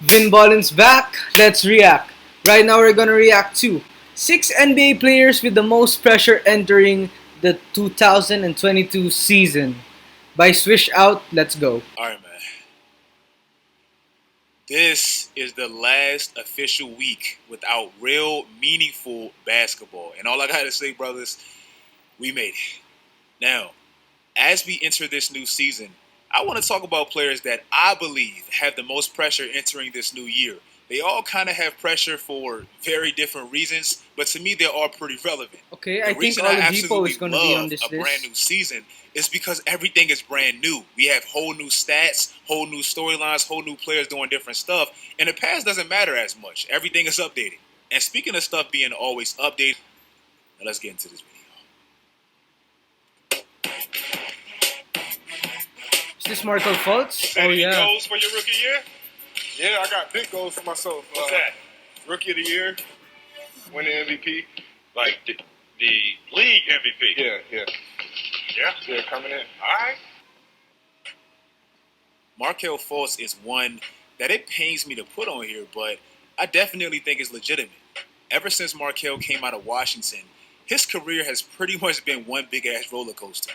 Vin Ballin's back. Let's react. Right now, we're gonna react to 6 NBA players with the most pressure entering the 2022 season. By Swish Out, let's go. All right, man. This is the last official week without real, meaningful basketball. And all I got to say, brothers, we made it. Now, as we enter this new season, I want to talk about players that I believe have the most pressure entering this new year. They all kind of have pressure for very different reasons, but to me, they're all pretty relevant. Okay, The I think reason I Oladipo is absolutely gonna be on love this a brand list. new season is because everything is brand new. We have whole new stats, whole new storylines, whole new players doing different stuff, and the past doesn't matter as much. Everything is updated. And speaking of stuff being always updated, now let's get into this video. Is this Markel Fultz? Oh Any yeah. goals for your rookie year? Yeah, I got big goals for myself. What's that? Rookie of the year, winning MVP. Like the league MVP. Yeah, Yeah? yeah, coming in. All right. Markel Fultz is one that it pains me to put on here, but I definitely think is legitimate. Ever since Markel came out of Washington, his career has pretty much been one big ass roller coaster.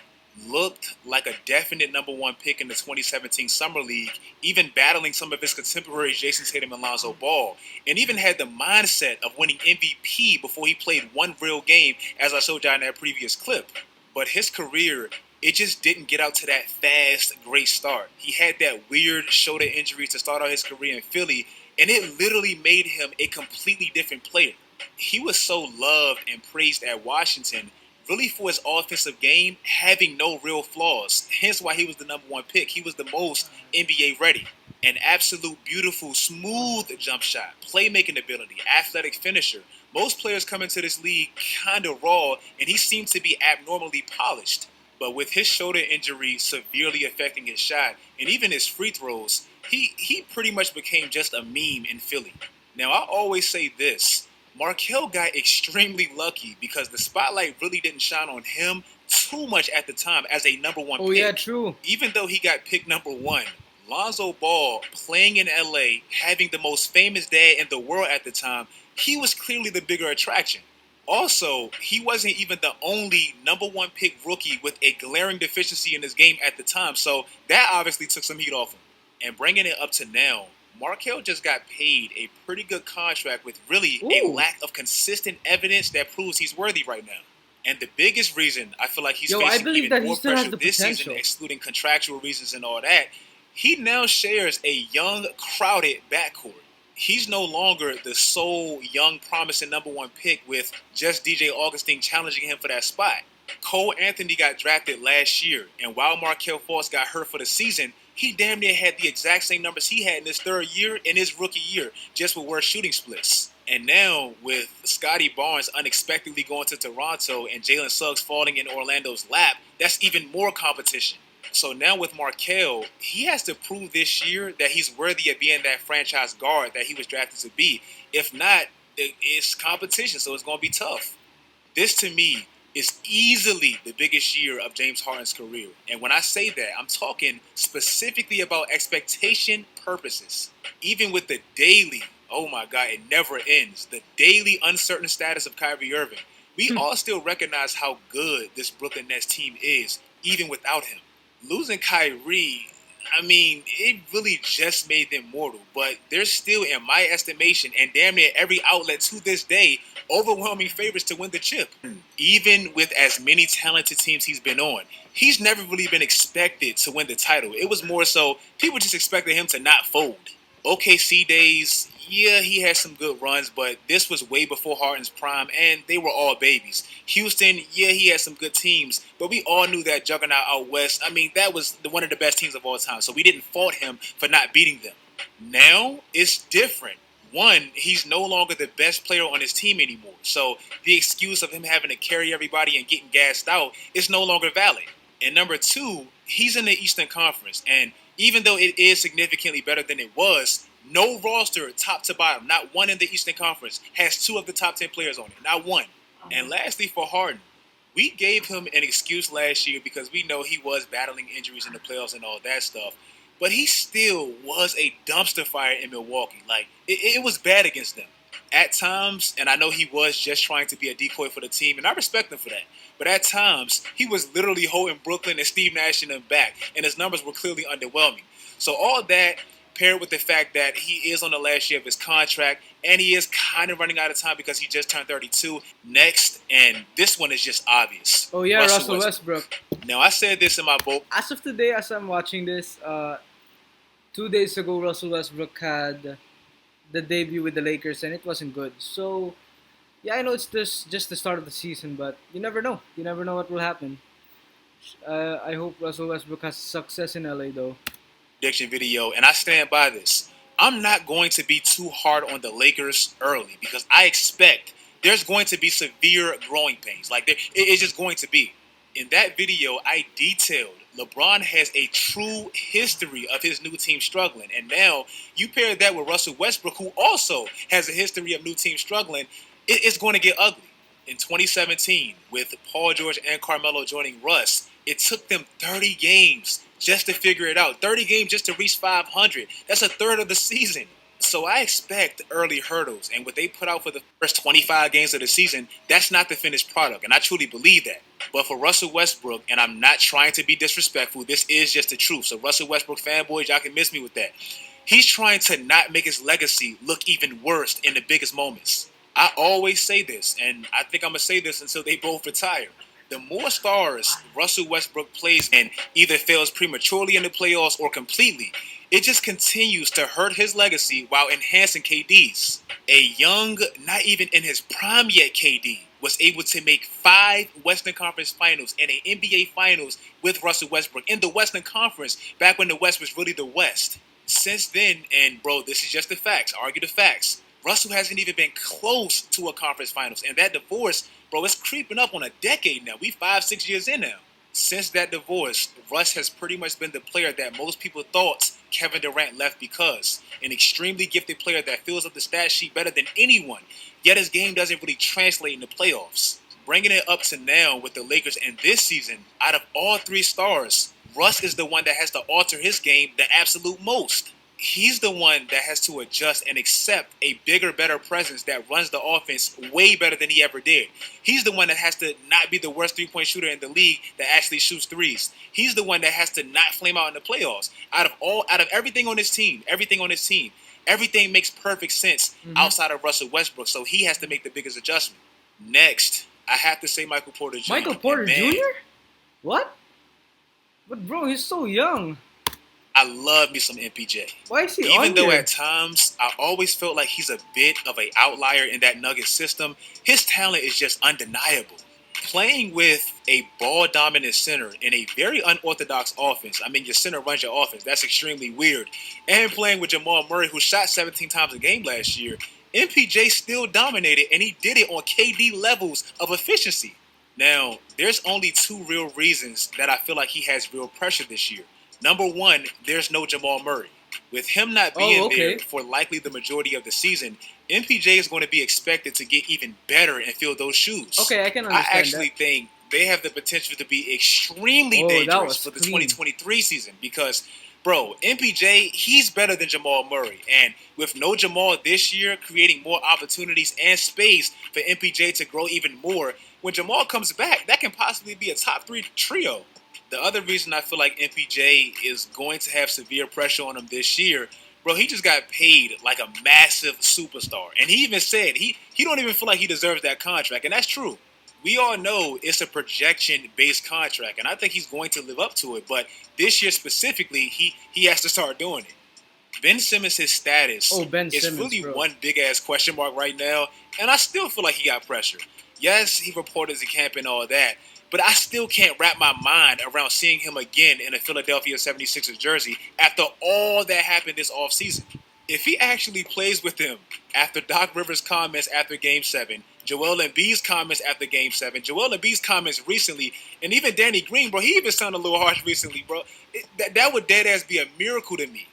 Looked like a definite number one pick in the 2017 Summer League, even battling some of his contemporaries Jason Tatum and Lonzo Ball, and even had the mindset of winning MVP before he played one real game, as I showed y'all in that previous clip. But his career, it just didn't get out to that fast, great start. He had that weird shoulder injury to start out his career in Philly, and it literally made him a completely different player. He was so loved and praised at Washington, really for his offensive game, having no real flaws. Hence why he was the number one pick. He was the most NBA ready. An absolute beautiful, smooth jump shot, playmaking ability, athletic finisher. Most players come into this league kind of raw, and he seemed to be abnormally polished. But with his shoulder injury severely affecting his shot and even his free throws, he pretty much became just a meme in Philly. Now, I always say this. Markel got extremely lucky because the spotlight really didn't shine on him too much at the time as a number one Oh pick. yeah, true. Even though he got picked number one, Lonzo Ball playing in LA, having the most famous dad in the world at the time, he was clearly the bigger attraction. Also, he wasn't even the only number one pick rookie with a glaring deficiency in his game at the time, so that obviously took some heat off him. And bringing it up to now, Markel just got paid a pretty good contract with really a Ooh. lack of consistent evidence that proves he's worthy right now. And the biggest reason I feel like he's Yo, I facing believe even that he more still has pressure the this season, potential. excluding contractual reasons and all that, he now shares a young, crowded backcourt. He's no longer the sole young, promising number one pick with just DJ Augustine challenging him for that spot. Cole Anthony got drafted last year, and while Markel Fultz got hurt for the season, he damn near had the exact same numbers he had in his third year and his rookie year, just with worse shooting splits. And now, with Scotty Barnes unexpectedly going to Toronto and Jalen Suggs falling in Orlando's lap, that's even more competition. So now with Markel, he has to prove this year that he's worthy of being that franchise guard that he was drafted to be. If not, it's competition, so it's going to be tough. This to me is easily the biggest year of James Harden's career. And when I say that, I'm talking specifically about expectation purposes. Even with the daily, oh my God, it never ends, the daily uncertain status of Kyrie Irving, we all still recognize how good this Brooklyn Nets team is, even without him. Losing Kyrie, I mean, it really just made them mortal. But they're still, in my estimation, and damn near every outlet to this day, overwhelming favorites to win the chip. Even with as many talented teams he's been on, he's never really been expected to win the title. It was more so people just expected him to not fold. OKC days, yeah, he had some good runs, but this was way before Harden's prime, and they were all babies. Houston, yeah, he had some good teams, but we all knew that juggernaut out west. I mean, that was one of the best teams of all time, so we didn't fault him for not beating them. Now, it's different. One, he's no longer the best player on his team anymore, so the excuse of him having to carry everybody and getting gassed out is no longer valid. And number two, he's in the Eastern Conference, and even though it is significantly better than it was, no roster, top to bottom, not one in the Eastern Conference, has two of the top 10 players on it. Not one. And lastly, for Harden, we gave him an excuse last year because we know he was battling injuries in the playoffs and all that stuff. but he still was a dumpster fire in Milwaukee. Like, it was bad against them at times, and I know he was just trying to be a decoy for the team, and I respect him for that. But at times, he was literally holding Brooklyn and Steve Nash in them back, and his numbers were clearly underwhelming. So all that paired with the fact that he is on the last year of his contract, and he is kind of running out of time because he just turned 32. Next, and this one is just obvious. Oh yeah, Russell Westbrook. Westbrook. Now, I said this in my book. As of today, as I'm watching this, 2 days ago, Russell Westbrook had the debut with the Lakers, and it wasn't good. So yeah, I know it's just the start of the season, but you never know. You never know what will happen. I hope Russell Westbrook has success in LA though. Prediction video, and I stand by this. I'm not going to be too hard on the Lakers early because I expect there's going to be severe growing pains. Like, it's just going to be. In that video, I detailed LeBron has a true history of his new team struggling. And now you pair that with Russell Westbrook, who also has a history of new team struggling, it's going to get ugly. In 2017, with Paul George and Carmelo joining Russ, it took them 30 games just to figure it out. 30 games just to reach 500. That's a third of the season. So I expect early hurdles, and what they put out for the first 25 games of the season, that's not the finished product, and I truly believe that. But for Russell Westbrook, and I'm not trying to be disrespectful, this is just the truth. So Russell Westbrook fanboys, y'all can miss me with that. He's trying to not make his legacy look even worse in the biggest moments. I always say this, and I think I'm going to say this until they both retire. The more stars Russell Westbrook plays and either fails prematurely in the playoffs or completely, it just continues to hurt his legacy while enhancing KD's. A young, not even in his prime yet KD, was able to make 5 Western Conference Finals and an NBA Finals with Russell Westbrook in the Western Conference back when the West was really the West. Since then, and bro, this is just the facts, argue the facts, Russell hasn't even been close to a conference finals. And that divorce, bro, it's creeping up on a decade now. We 5-6 years in now. Since that divorce, Russ has pretty much been the player that most people thought Kevin Durant left because. An extremely gifted player that fills up the stat sheet better than anyone. Yet his game doesn't really translate in the playoffs. Bringing it up to now with the Lakers and this season, out of all 3 stars, Russ is the one that has to alter his game the absolute most. He's the one that has to adjust and accept a bigger, better presence that runs the offense way better than he ever did. He's the one that has to not be the worst three-point shooter in the league that actually shoots threes. He's the one that has to not flame out in the playoffs. Out of everything on his team, everything makes perfect sense outside of Russell Westbrook. So he has to make the biggest adjustment. Next, I have to say Michael Porter Jr. Michael Porter Jr.? What? But bro, he's so young. I love me some MPJ. Why is he Even on though here? at times I always felt like he's a bit of an outlier in that Nuggets system, his talent is just undeniable. Playing with a ball-dominant center in a very unorthodox offense, I mean, your center runs your offense. That's extremely weird. And playing with Jamal Murray, who shot 17 times a game last year, MPJ still dominated, and he did it on KD levels of efficiency. Now, there's only 2 real reasons that I feel like he has real pressure this year. Number one, there's no Jamal Murray. With him not being there for likely the majority of the season, MPJ is going to be expected to get even better and fill those shoes. Okay, I can understand I actually think they have the potential to be extremely dangerous for the 2023 season because, bro, MPJ, he's better than Jamal Murray. And with no Jamal this year, creating more opportunities and space for MPJ to grow even more, when Jamal comes back, that can possibly be a top 3 trio. The other reason I feel like MPJ is going to have severe pressure on him this year, bro, he just got paid like a massive superstar. And he even said he don't even feel like he deserves that contract. And that's true. We all know it's a projection-based contract, and I think he's going to live up to it. But this year specifically, he has to start doing it. Ben Simmons' status is really one big-ass question mark right now, and I still feel like he got pressure. Yes, he reported to camp and all that, but I still can't wrap my mind around seeing him again in a Philadelphia 76ers jersey after all that happened this offseason. If he actually plays with him after Doc Rivers' comments after Game 7, Joel Embiid's comments after Game 7, Joel Embiid's comments recently, and even Danny Green, bro, he even sounded a little harsh recently, bro. That would dead-ass be a miracle to me.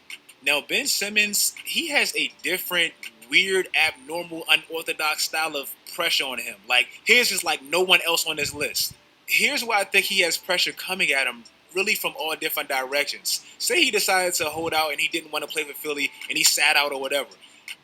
Now, Ben Simmons, he has a different, weird, abnormal, unorthodox style of pressure on him. Like, his is like no one else on this list. Here's why I think he has pressure coming at him really from all different directions. Say he decided to hold out and he didn't want to play for Philly and he sat out or whatever.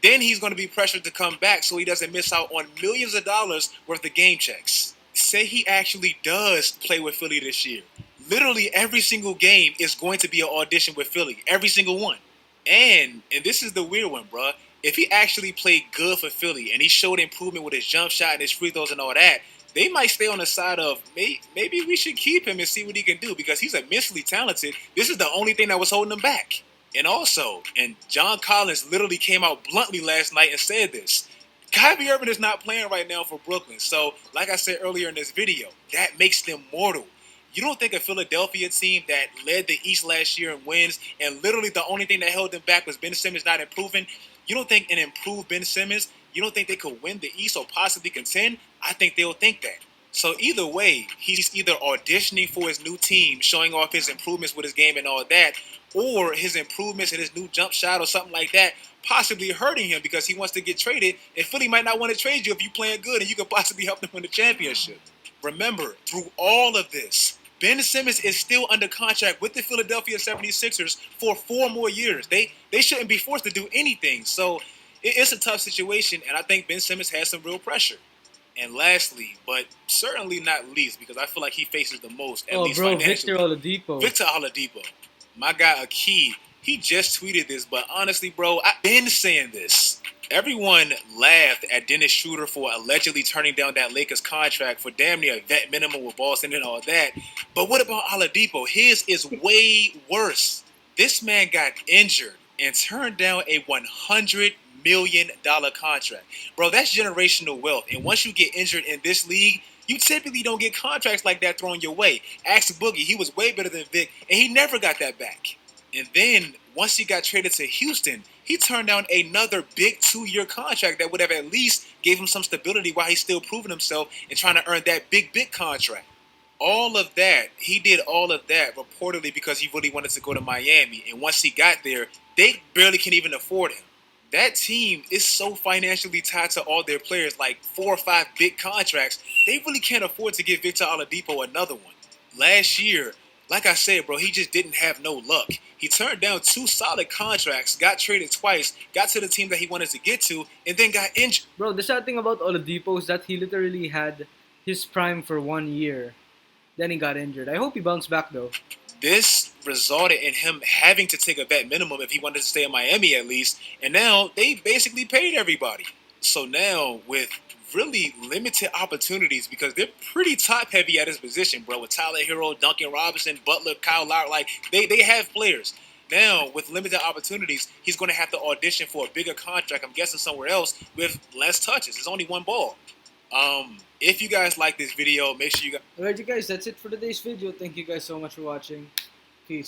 Then he's going to be pressured to come back so he doesn't miss out on millions of dollars worth of game checks. Say he actually does play with Philly this year. Literally every single game is going to be an audition with Philly. Every single one. And this is the weird one, bruh. If he actually played good for Philly and he showed improvement with his jump shot and his free throws and all that, they might stay on the side of maybe we should keep him and see what he can do because he's immensely talented. This is the only thing that was holding him back. And John Collins literally came out bluntly last night and said this. Kyrie Irving is not playing right now for Brooklyn. So, like I said earlier in this video, that makes them mortal. You don't think a Philadelphia team that led the East last year in wins and literally the only thing that held them back was Ben Simmons not improving? You don't think an improved Ben Simmons, you don't think they could win the East or possibly contend? I think they'll think that. So either way, he's either auditioning for his new team, showing off his improvements with his game and all that, or his improvements in his new jump shot or something like that, possibly hurting him because he wants to get traded, and Philly might not want to trade you if you're playing good and you could possibly help them win the championship. Remember, through all of this, Ben Simmons is still under contract with the Philadelphia 76ers for 4 more years. They shouldn't be forced to do anything. So it's a tough situation, and I think Ben Simmons has some real pressure. And lastly, but certainly not least, because I feel like he faces the most, at least financially. Victor Oladipo. Victor Oladipo. My guy, Aki, he just tweeted this, but honestly, bro, I've been saying this. Everyone laughed at Dennis Schroeder for allegedly turning down that Lakers contract for damn near a vet minimum with Boston and all that. But what about Oladipo? His is way worse. This man got injured and turned down a $100 million contract. Bro, that's generational wealth. And once you get injured in this league, you typically don't get contracts like that thrown your way. Ask Boogie, he was way better than Vic, and he never got that back. And then, once he got traded to Houston, he turned down another big 2-year contract that would have at least gave him some stability while he's still proving himself and trying to earn that big contract. All of that, he did all of that reportedly because he really wanted to go to Miami. And once he got there, they barely can even afford him. That team is so financially tied to all their players, like 4 or 5 big contracts, they really can't afford to give Victor Oladipo another one. Last year, like I said, bro, he just didn't have no luck. He turned down 2 solid contracts, got traded twice, got to the team that he wanted to get to, and then got injured. Bro, the sad thing about Oladipo is that he literally had his prime for 1 year. Then he got injured. I hope he bounced back, though. This resulted in him having to take a vet minimum if he wanted to stay in Miami at least. And now they basically paid everybody. So now with really limited opportunities because they're pretty top heavy at his position, bro. With Tyler Hero, Duncan Robinson, Butler, Kyle Lowry, like they have players. Now with limited opportunities, he's going to have to audition for a bigger contract. I'm guessing somewhere else with less touches. It's only 1 ball. If you guys like this video, make sure you guys... Alright, you guys, that's it for today's video. Thank you guys so much for watching. Peace.